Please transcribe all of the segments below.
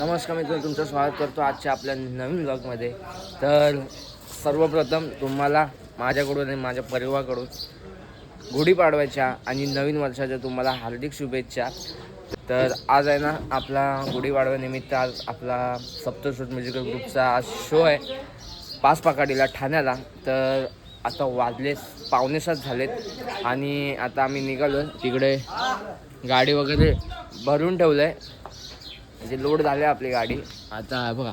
नमस्कार मित्रांनो, तुमचं स्वागत करतो आजच्या आपल्या नवीन व्लॉगमध्ये. तर सर्वप्रथम तुम्हाला माझ्याकडून आणि माझ्या परिवाराकडून गुढीपाडव्याच्या आणि नवीन वर्षाच्या तुम्हाला हार्दिक शुभेच्छा. तर आज आहे ना आपला गुढीपाडव्यानिमित्त आज आपला सप्तश्रुत म्युझिकल ग्रुपचा आज शो आहे पाचपाकाडीला ठाण्याला. तर आता वाजले 6:45 झालेत आणि आता आम्ही निघालो. तिकडे गाडी वगैरे भरून ठेवलं आहे, म्हणजे लोड झाली आपली गाडी. आता बघा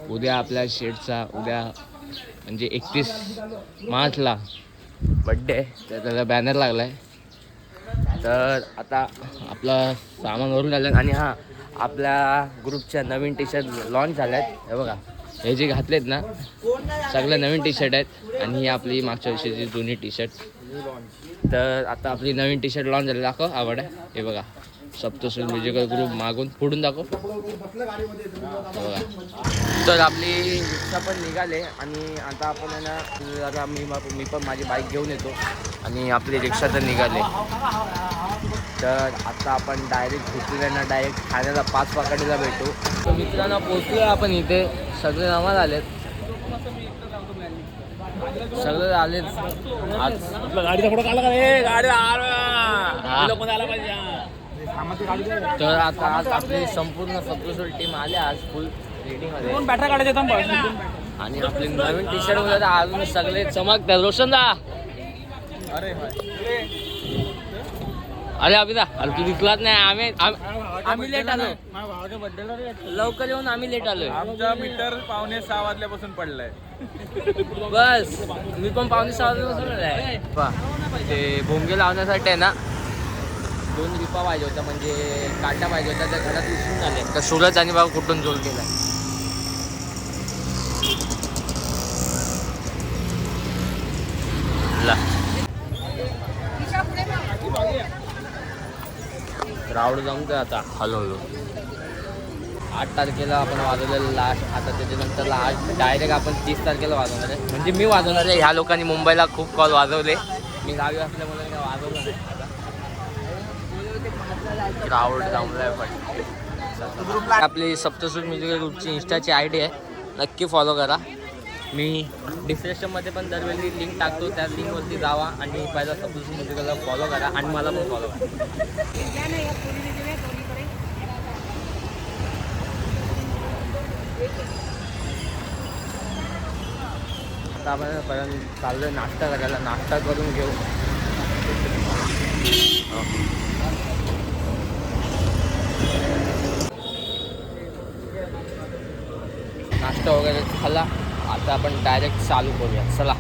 उद्या आपल्या शेठचा उद्या म्हणजे 31 मार्चला बड्डे, तर त्याचा बॅनर लागला आहे. तर आता आपलं सामान वरून झालं आणि हां, आपल्या ग्रुपच्या नवीन टी शर्ट लॉन्च झाल्या आहेत. हे बघा, हे जे घातलेत ना सगळे नवीन टी शर्ट आहेत आणि ही आपली मागच्या वर्षीची जुनी टी शर्ट. तर आता आपली नवीन टी शर्ट लॉन्च झाली, दाखव आवड आहे. हे बघा, सप्तश्रुत म्युझिकल ग्रुप मागून पुढून दाखव. तर आपली रिक्षा पण निघाले आणि आता आपण आहे ना जरा मी पण माझी बाईक घेऊन येतो आणि आपली रिक्षा तर निघाले. तर आता आपण डायरेक्ट घेतलेल्या डायरेक्ट ठाण्याला पाचपाकाडीला भेटू. तर मित्रांनो पोचलो आपण इथे, सगळे नावात आलेत, सगळे आलेत आज. गाडीचा फोटो काढला का रे? गाडी आला पाहिजे. तर आता आज आपली संपूर्ण सप्तश्रुत टीम आली आज फुल रेडिंगमध्ये. कोण बॅटरा काढायचा आणि आपली नवीन टी शर्ट वगैरे अजून सगळे चमकतात. रोशन दा, अरे अरे अभिदा, अरे तू दिसलाच नाही. आम्ही लेट आलो, लवकर येऊन आम्ही लेट आलोय. आमचा मीटर 5:45 वाजल्यापासून पडलाय. बस मी पण 5:45 वाजल्यापासून ते भोंगे लावण्यासाठी आहे ना 2 रिपा पाहिजे होत्या, म्हणजे काट्या पाहिजे होत्या. त्या घरात विसरून झाले. तर सूरज आणि बाबा कुठून जोल केला. रावड जमतोय आता हळूहळू. 8 तारखेला आपण वाजवलेलं लास्ट. आता त्याच्यानंतर लास्ट डायरेक्ट आपण 30 तारखेला वाजवणार आहे. म्हणजे मी वाजवणार आहे. ह्या लोकांनी मुंबईला खूप कॉल वाजवले, मी गावी असल्यामुळे काय वाजवलं नाही. क्राऊड जमलाय पण. आपली सप्तश्रुत म्युझिकल ग्रुपची इंस्टाची ID आहे, नक्की फॉलो करा. मी डिस्क्रिप्शनमध्ये पण दरवेळी लिंक टाकतो, त्या लिंकवरती जावा आणि पहिला सप्तश्रुत म्युझिकलला फॉलो करा आणि मला पण फॉलो करा. आता आपण पर्यंत चाललोय नाश्ता करायला. नाश्ता करून घेऊ. नाश्ता वगैरे झाला, आता आपण डायरेक्ट चालू करूया. चला.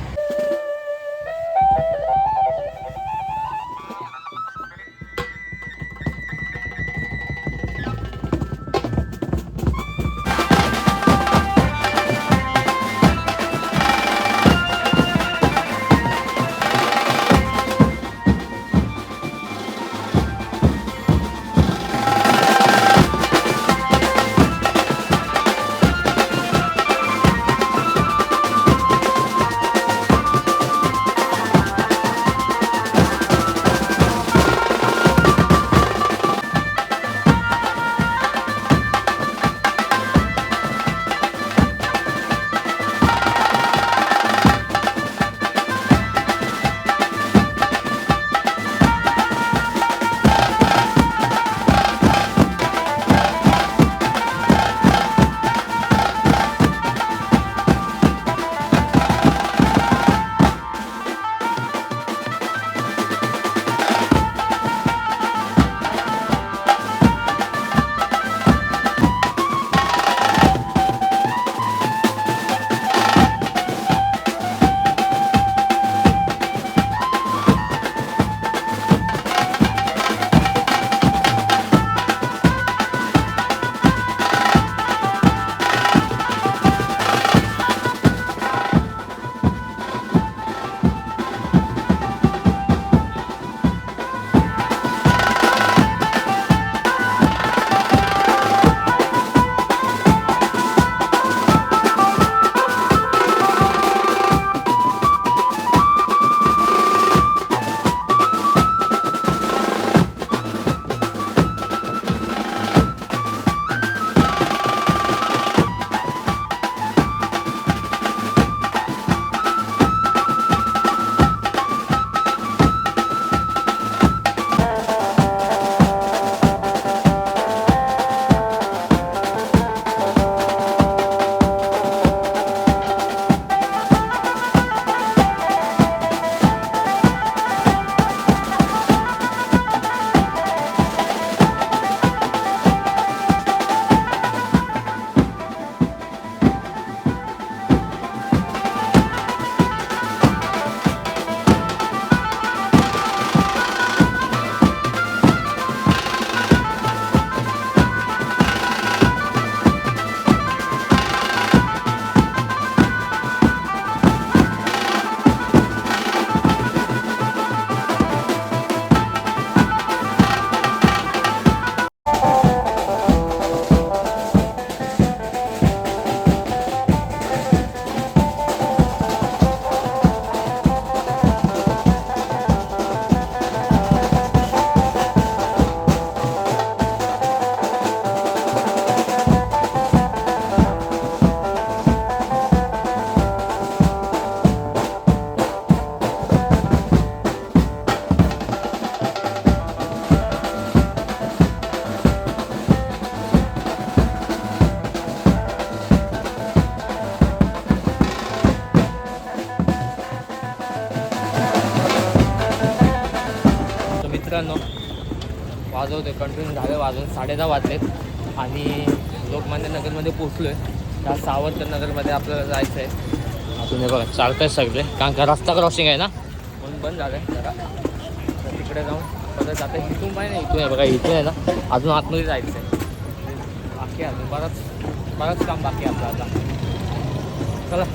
वाजवतोय कंटिन्यू झाले वाजून 10:30 वाजलेत आणि लोकमान्य नगरमध्ये पोचलो आहे. त्या सावंत नगरमध्ये आपल्याला जायचं आहे. अजून हे बघा चालतंय सगळे कारण का रस्ता क्रॉसिंग आहे ना म्हणून बंद झालं आहे जरा. तर तिकडे जाऊन परत जातं इथून पाहिजे नाही इथून आहे बघा इथून आहे ना अजून आतमध्ये जायचं आहे. बाकी अजून बरंच काम बाकी आहे आपलं आता. चला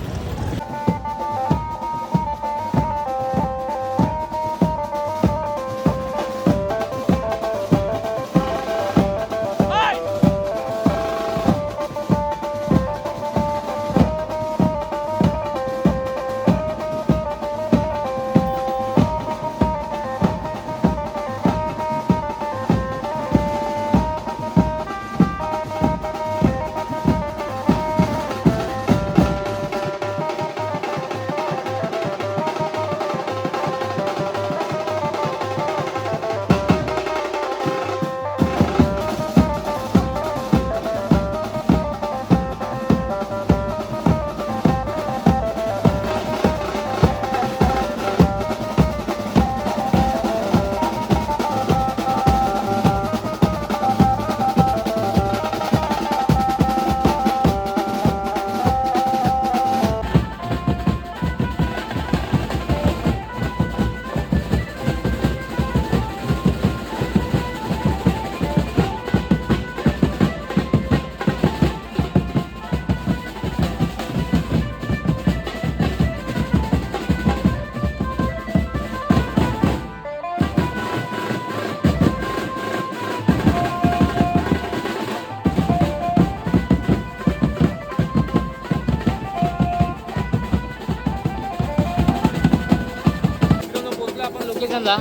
लोकेशनला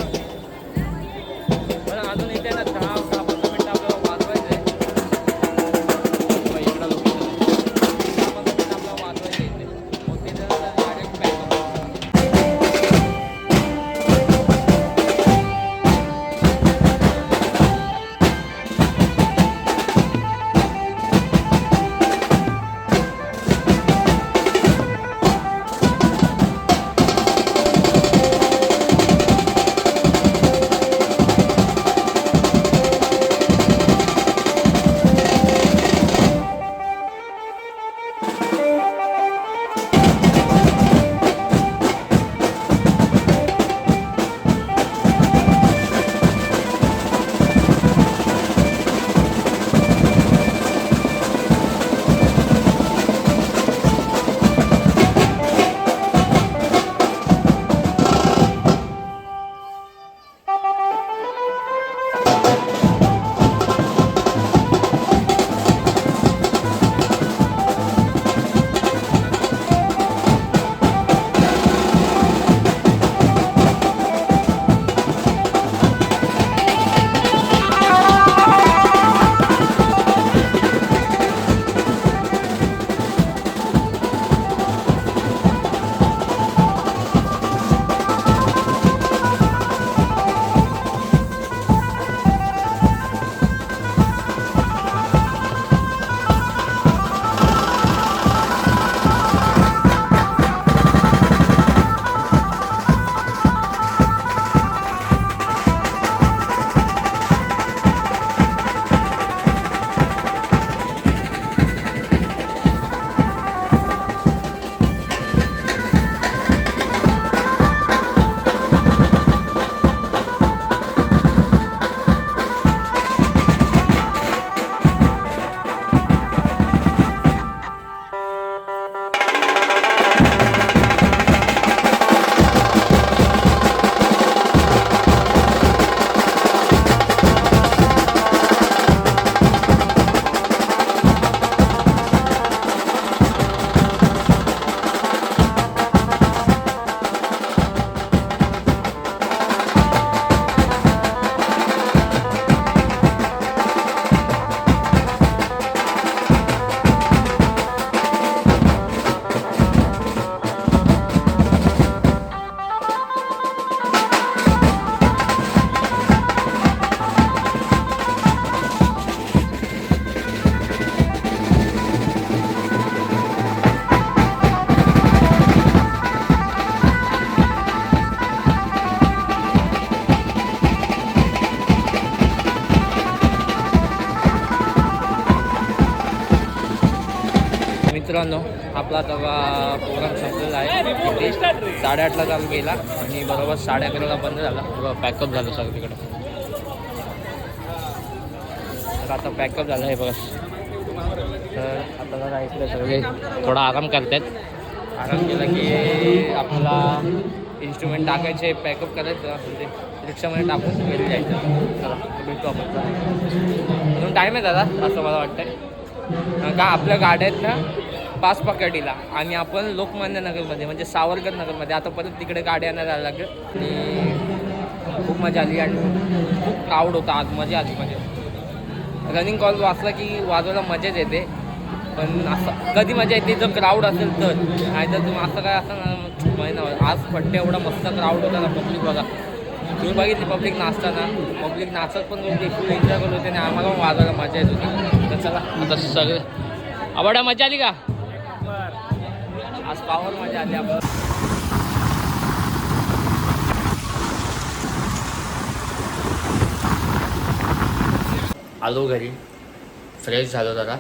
पण अजून इथे ना 10-15 मिनिटं आपल्याला वाजवायचं आहे. इकडं लोकेशन 10-15 मिनिटं आपल्याला वाजवायचं इथे मग तिथे डायरेक्ट बॅक. मित्रांनो आपला आता प्रोग्राम संपलेला आहे. किती 8:30ला चालू केला आणि बरोबर 11:30ला बंद झाला. पॅकअप झालं सगळं तिकडे. तर आता पॅकअप झालं आहे बघा. तर आता जरा इकडे सगळे थोडा आराम करतात. आराम केला की आपला इन्स्ट्रुमेंट टाकायचे, पॅकअप करायचं, म्हणजे रिक्षामध्ये टाकून घरी जायचं. चला भेटतो आपण. अजून टाईम आहे दादा असं मला वाटतंय. का आपल्या गाड्या आहेत ना पाच पकडीला आणि आपण लोकमान्य नगरमध्ये म्हणजे सावरकर नगरमध्ये आता परत तिकडे गाड्या आणायला लागेल. आणि खूप मजा आली आणि खूप क्राऊड होता आज. मजा आली. म्हणजे रनिंग कॉल वाचला की वाजवायला मजाच येते. पण असं कधी मजा येते जर क्राऊड असेल तर. नाही तर तुम्ही असं काय असं ना महिना आज फट्टे एवढा मस्त क्राऊड होता ना. पब्लिक बघा तुम्ही बघितली पब्लिक नाचताना. पब्लिक नाचत पण होते, फुल एन्जॉय करत होते आणि आम्हाला पण वाजवायला मजा येत होती. तर चला आता सगळे आवडा मजा आली का आज? पावर मजा आली आपण. आलो घरी, फ्रेश झालो जरा.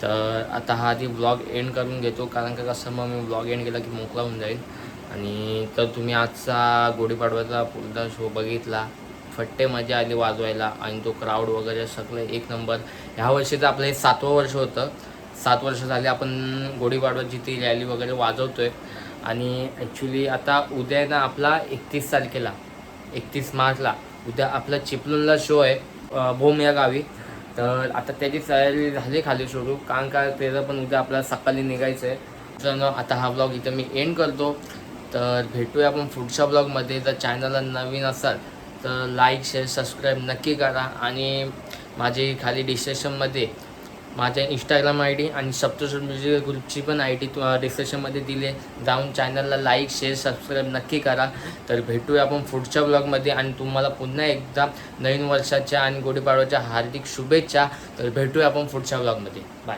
तर आता हा आधी ब्लॉग एंड करून घेतो, कारण का कसं मग मी ब्लॉग एंड केला की मोकळा होऊन जाईल. आणि तर तुम्ही आजचा गुढीपाडव्याचा पूर्ण शो बघितला. फट्टे मजा आली वाजवायला आणि तो क्राऊड वगैरे सगळं एक नंबर. ह्या वर्षीचं आपलं हे 7वं वर्ष होतं. 7 वर्ष झाले आपण गुढीपाडव्याची ती रॅली वगैरे वाजवतो आहे. आणि ॲक्च्युली आता उद्या आहे ना आपला 31 तारखेला 31 मार्चला उद्या आपला चिपळूणला शो आहे भोम या गावी. तर आता त्याची तयारी झाली खाली सुरू, कारण का त्याचं पण उद्या आपल्याला सकाळी निघायचं आहे. तर आता हा ब्लॉग इथं मी एंड करतो. तर भेटूया आपण पुढच्या ब्लॉगमध्ये. जर चॅनलला नवीन असाल तर लाईक शेअर सबस्क्राईब नक्की करा. आणि माझी खाली डिस्क्रिप्शनमध्ये माझ्या इंस्टाग्राम ID आणि सप्तश्वर म्युझिक ग्रुपची पण ID डिस्क्रिप्शनमध्ये दिली आहे. जाऊन चॅनलला लाईक शेअर सबस्क्राईब नक्की करा. तर भेटूया आपण पुढच्या ब्लॉगमध्ये आणि तुम्हाला पुन्हा एकदा नवीन वर्षाच्या आणि गुढीपाडव्याच्या हार्दिक शुभेच्छा. तर भेटूया आपण पुढच्या ब्लॉगमध्ये. बाय.